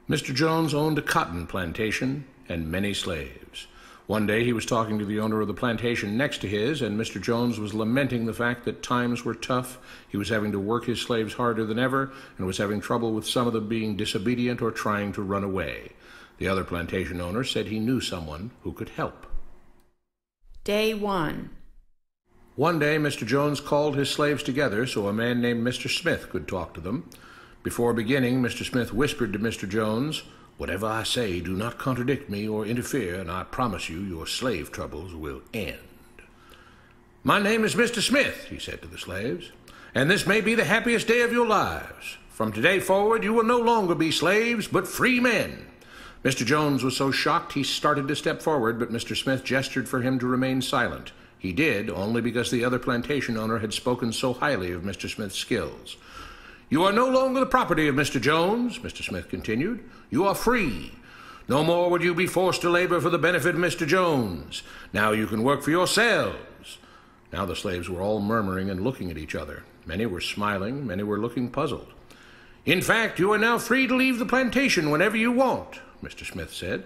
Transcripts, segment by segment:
Mr. Jones owned a cotton plantation and many slaves. One day he was talking to the owner of the plantation next to his, and Mr. Jones was lamenting the fact that times were tough. He was having to work his slaves harder than ever, and was having trouble with some of them being disobedient or trying to run away. The other plantation owner said he knew someone who could help. Day 1. One day Mr. Jones called his slaves together so a man named Mr. Smith could talk to them. Before beginning, Mr. Smith whispered to Mr. Jones, "Whatever I say, do not contradict me or interfere, and I promise you your slave troubles will end." "My name is Mr. Smith," he said to the slaves, "and this may be the happiest day of your lives. From today forward, you will no longer be slaves, but free men." Mr. Jones was so shocked he started to step forward, but Mr. Smith gestured for him to remain silent. He did, only because the other plantation owner had spoken so highly of Mr. Smith's skills. "You are no longer the property of Mr. Jones," Mr. Smith continued. "You are free. No more would you be forced to labor for the benefit of Mr. Jones. Now you can work for yourselves." Now the slaves were all murmuring and looking at each other. Many were smiling, many were looking puzzled. "In fact, you are now free to leave the plantation whenever you want," Mr. Smith said.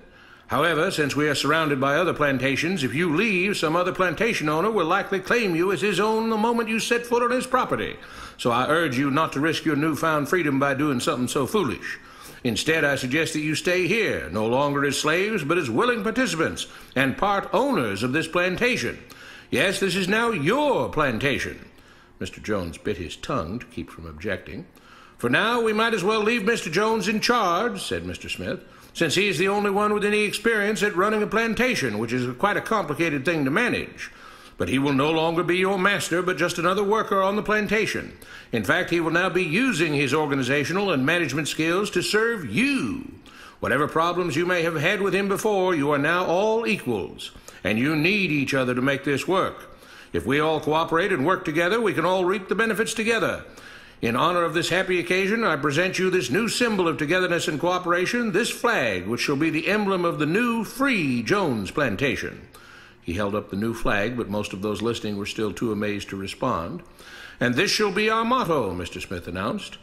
"However, since we are surrounded by other plantations, if you leave, some other plantation owner will likely claim you as his own the moment you set foot on his property. So I urge you not to risk your newfound freedom by doing something so foolish. Instead, I suggest that you stay here, no longer as slaves, but as willing participants and part owners of this plantation. Yes, this is now your plantation." Mr. Jones bit his tongue to keep from objecting. "For now, we might as well leave Mr. Jones in charge," said Mr. Smith, "since he is the only one with any experience at running a plantation, which is quite a complicated thing to manage. But he will no longer be your master, but just another worker on the plantation. In fact, he will now be using his organizational and management skills to serve you. Whatever problems you may have had with him before, you are now all equals, and you need each other to make this work. If we all cooperate and work together, we can all reap the benefits together. In honor of this happy occasion, I present you this new symbol of togetherness and cooperation, this flag, which shall be the emblem of the new, free Jones Plantation." He held up the new flag, but most of those listening were still too amazed to respond. "And this shall be our motto," Mr. Smith announced.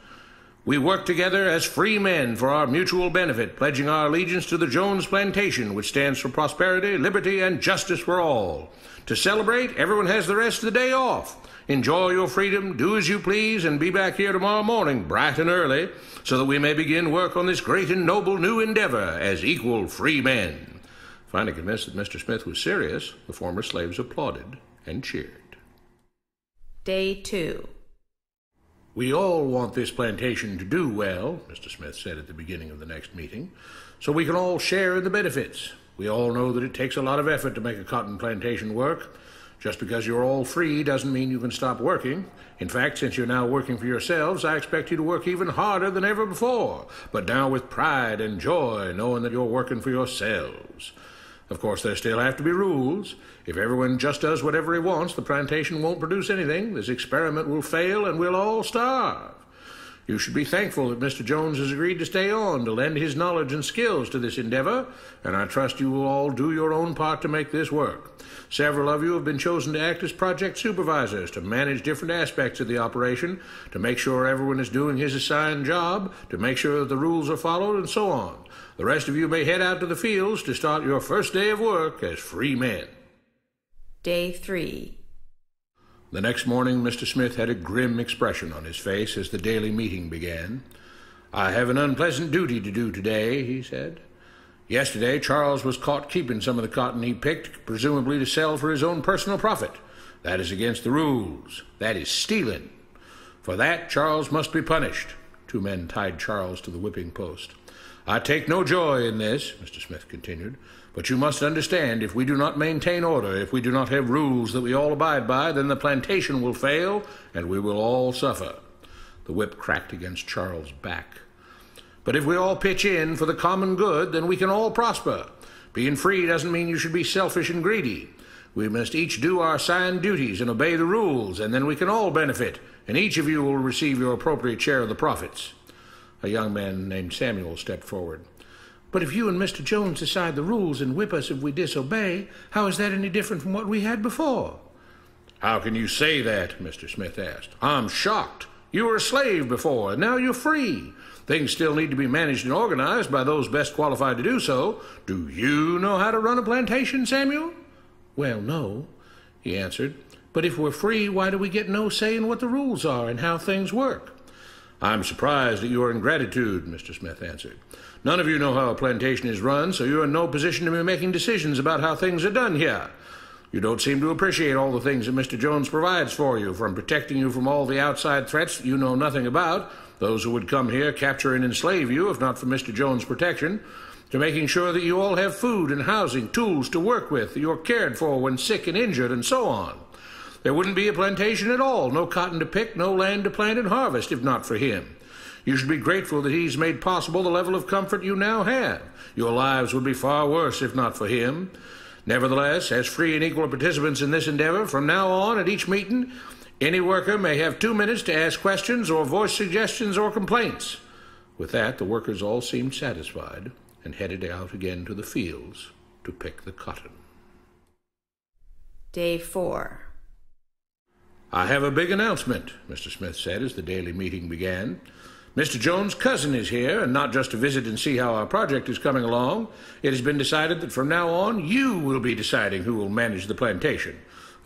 "We work together as free men for our mutual benefit, pledging our allegiance to the Jones Plantation, which stands for prosperity, liberty, and justice for all. To celebrate, everyone has the rest of the day off. Enjoy your freedom, do as you please, and be back here tomorrow morning, bright and early, so that we may begin work on this great and noble new endeavor as equal free men." Finally convinced that Mr. Smith was serious, the former slaves applauded and cheered. Day 2. "We all want this plantation to do well," Mr. Smith said at the beginning of the next meeting, "so we can all share in the benefits. We all know that it takes a lot of effort to make a cotton plantation work. Just because you're all free doesn't mean you can stop working. In fact, since you're now working for yourselves, I expect you to work even harder than ever before, but now with pride and joy, knowing that you're working for yourselves. Of course, there still have to be rules. If everyone just does whatever he wants, the plantation won't produce anything. This experiment will fail, and we'll all starve. You should be thankful that Mr. Jones has agreed to stay on to lend his knowledge and skills to this endeavor, and I trust you will all do your own part to make this work. Several of you have been chosen to act as project supervisors to manage different aspects of the operation, to make sure everyone is doing his assigned job, to make sure that the rules are followed, and so on. The rest of you may head out to the fields to start your first day of work as free men." Day 3. The next morning, Mr. Smith had a grim expression on his face as the daily meeting began. "I have an unpleasant duty to do today," he said. "Yesterday, Charles was caught keeping some of the cotton he picked, presumably to sell for his own personal profit. That is against the rules. That is stealing. For that, Charles must be punished." 2 men tied Charles to the whipping post. "I take no joy in this," Mr. Smith continued, "but you must understand, if we do not maintain order, if we do not have rules that we all abide by, then the plantation will fail, and we will all suffer." The whip cracked against Charles' back. "But if we all pitch in for the common good, then we can all prosper. Being free doesn't mean you should be selfish and greedy. We must each do our assigned duties and obey the rules, and then we can all benefit, and each of you will receive your appropriate share of the profits." A young man named Samuel stepped forward. "But if you and Mr. Jones decide the rules and whip us if we disobey, how is that any different from what we had before?" "How can you say that?" Mr. Smith asked. "I'm shocked. You were a slave before, and now you're free. Things still need to be managed and organized by those best qualified to do so. Do you know how to run a plantation, Samuel?" "Well, no," he answered. "But if we're free, why do we get no say in what the rules are and how things work?" "I'm surprised at your ingratitude," Mr. Smith answered. "None of you know how a plantation is run, so you're in no position to be making decisions about how things are done here. You don't seem to appreciate all the things that Mr. Jones provides for you, from protecting you from all the outside threats that you know nothing about, those who would come here, capture and enslave you if not for Mr. Jones' protection, to making sure that you all have food and housing, tools to work with, that you're cared for when sick and injured, and so on. There wouldn't be a plantation at all, no cotton to pick, no land to plant and harvest, if not for him. You should be grateful that he's made possible the level of comfort you now have. Your lives would be far worse if not for him. Nevertheless, as free and equal participants in this endeavor, from now on at each meeting, any worker may have 2 minutes to ask questions or voice suggestions or complaints." With that, the workers all seemed satisfied and headed out again to the fields to pick the cotton. Day 4. "I have a big announcement," Mr. Smith said as the daily meeting began. "Mr. Jones' cousin is here, and not just to visit and see how our project is coming along. It has been decided that from now on you will be deciding who will manage the plantation.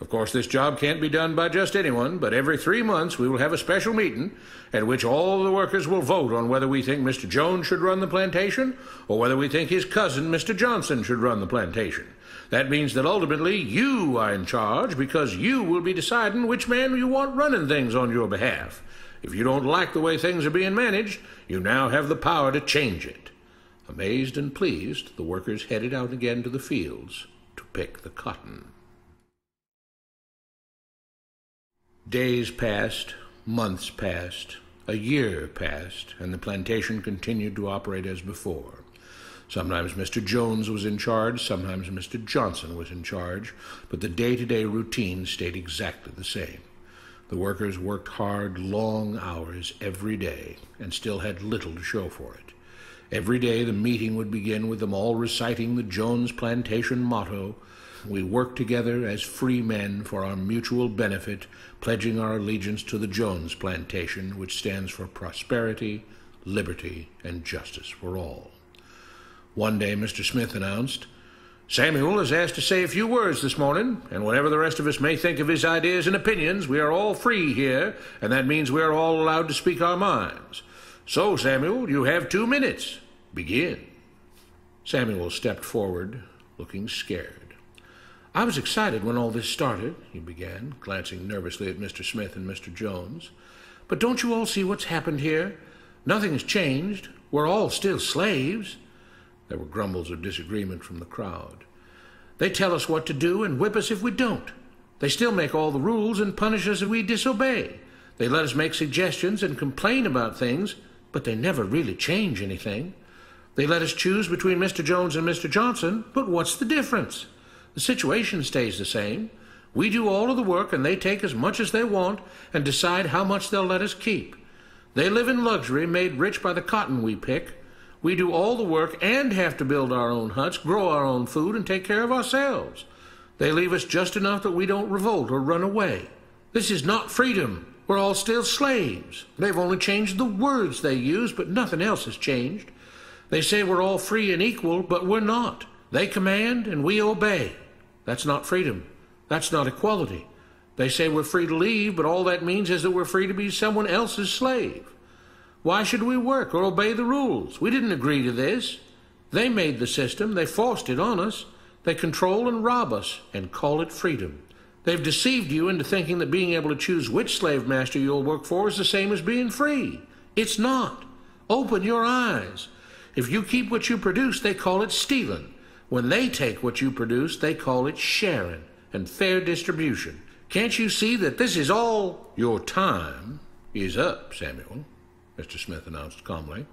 Of course, this job can't be done by just anyone, but every 3 months we will have a special meeting at which all the workers will vote on whether we think Mr. Jones should run the plantation or whether we think his cousin, Mr. Johnson, should run the plantation. That means that ultimately you are in charge because you will be deciding which man you want running things on your behalf. If you don't like the way things are being managed, you now have the power to change it." Amazed and pleased, the workers headed out again to the fields to pick the cotton. Days passed, months passed, a year passed, and the plantation continued to operate as before. Sometimes Mr. Jones was in charge, sometimes Mr. Johnson was in charge, but the day-to-day routine stayed exactly the same. The workers worked hard, long hours every day, and still had little to show for it. Every day the meeting would begin with them all reciting the Jones Plantation motto, "We work together as free men for our mutual benefit, pledging our allegiance to the Jones Plantation, which stands for prosperity, liberty, and justice for all." One day Mr. Smith announced, "Samuel is asked to say a few words this morning, and whatever the rest of us may think of his ideas and opinions, we are all free here, and that means we are all allowed to speak our minds. So, Samuel, you have 2 minutes. Begin." Samuel stepped forward, looking scared. "I was excited when all this started," he began, glancing nervously at Mr. Smith and Mr. Jones. "But don't you all see what's happened here? Nothing has changed. We're all still slaves." There were grumbles of disagreement from the crowd. "They tell us what to do and whip us if we don't. They still make all the rules and punish us if we disobey. They let us make suggestions and complain about things, but they never really change anything. They let us choose between Mr. Jones and Mr. Johnson, but what's the difference? The situation stays the same. We do all of the work and they take as much as they want and decide how much they'll let us keep. They live in luxury, made rich by the cotton we pick. We do all the work and have to build our own huts, grow our own food, and take care of ourselves. They leave us just enough that we don't revolt or run away. This is not freedom. We're all still slaves. They've only changed the words they use, but nothing else has changed. They say we're all free and equal, but we're not. They command and we obey. That's not freedom. That's not equality. They say we're free to leave, but all that means is that we're free to be someone else's slave. Why should we work or obey the rules? We didn't agree to this. They made the system. They forced it on us. They control and rob us and call it freedom. They've deceived you into thinking that being able to choose which slave master you'll work for is the same as being free. It's not. Open your eyes. If you keep what you produce, they call it stealing. When they take what you produce, they call it sharing and fair distribution. Can't you see that this is all? Your time is up, Samuel, Mr. Smith announced calmly.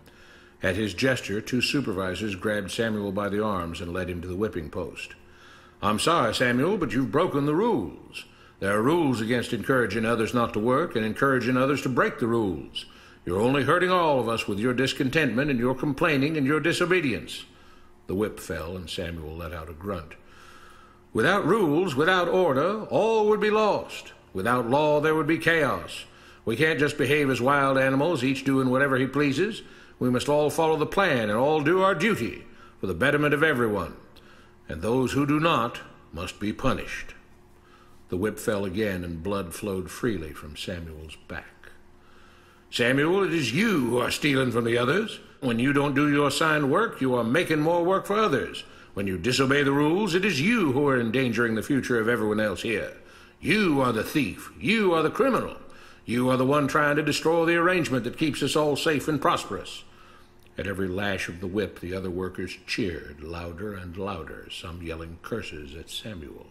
At his gesture, 2 supervisors grabbed Samuel by the arms and led him to the whipping post. I'm sorry, Samuel, but you've broken the rules. There are rules against encouraging others not to work and encouraging others to break the rules. You're only hurting all of us with your discontentment and your complaining and your disobedience. The whip fell, and Samuel let out a grunt. Without rules, without order, all would be lost. Without law, there would be chaos. We can't just behave as wild animals, each doing whatever he pleases. We must all follow the plan and all do our duty for the betterment of everyone, and those who do not must be punished. The whip fell again, and blood flowed freely from Samuel's back. Samuel, it is you who are stealing from the others. When you don't do your assigned work, you are making more work for others. When you disobey the rules, it is you who are endangering the future of everyone else here. You are the thief. You are the criminal. You are the one trying to destroy the arrangement that keeps us all safe and prosperous. At every lash of the whip, the other workers cheered louder and louder, some yelling curses at Samuel.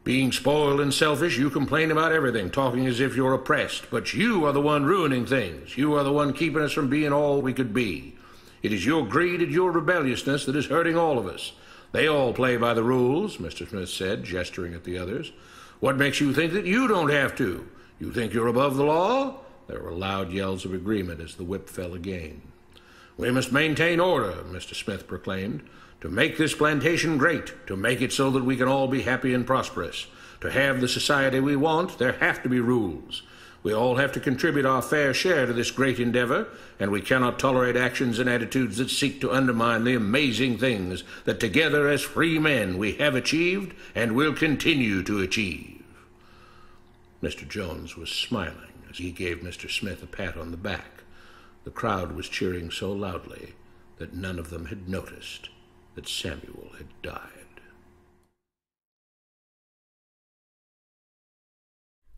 Being spoiled and selfish, you complain about everything, talking as if you're oppressed. But you are the one ruining things. You are the one keeping us from being all we could be. It is your greed and your rebelliousness that is hurting all of us. They all play by the rules, Mr. Smith said, gesturing at the others. What makes you think that you don't have to? You think you're above the law? There were loud yells of agreement as the whip fell again. We must maintain order, Mr. Smith proclaimed, to make this plantation great, to make it so that we can all be happy and prosperous. To have the society we want, there have to be rules. We all have to contribute our fair share to this great endeavor, and we cannot tolerate actions and attitudes that seek to undermine the amazing things that together as free men we have achieved and will continue to achieve. Mr. Jones was smiling as he gave Mr. Smith a pat on the back. The crowd was cheering so loudly that none of them had noticed that Samuel had died.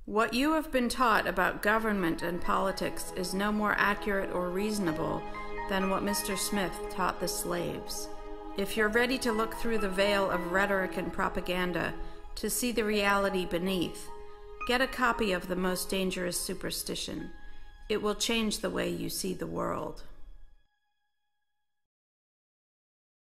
What you have been taught about government and politics is no more accurate or reasonable than what Mr. Smith taught the slaves. If you're ready to look through the veil of rhetoric and propaganda to see the reality beneath, get a copy of The Most Dangerous Superstition. It will change the way you see the world.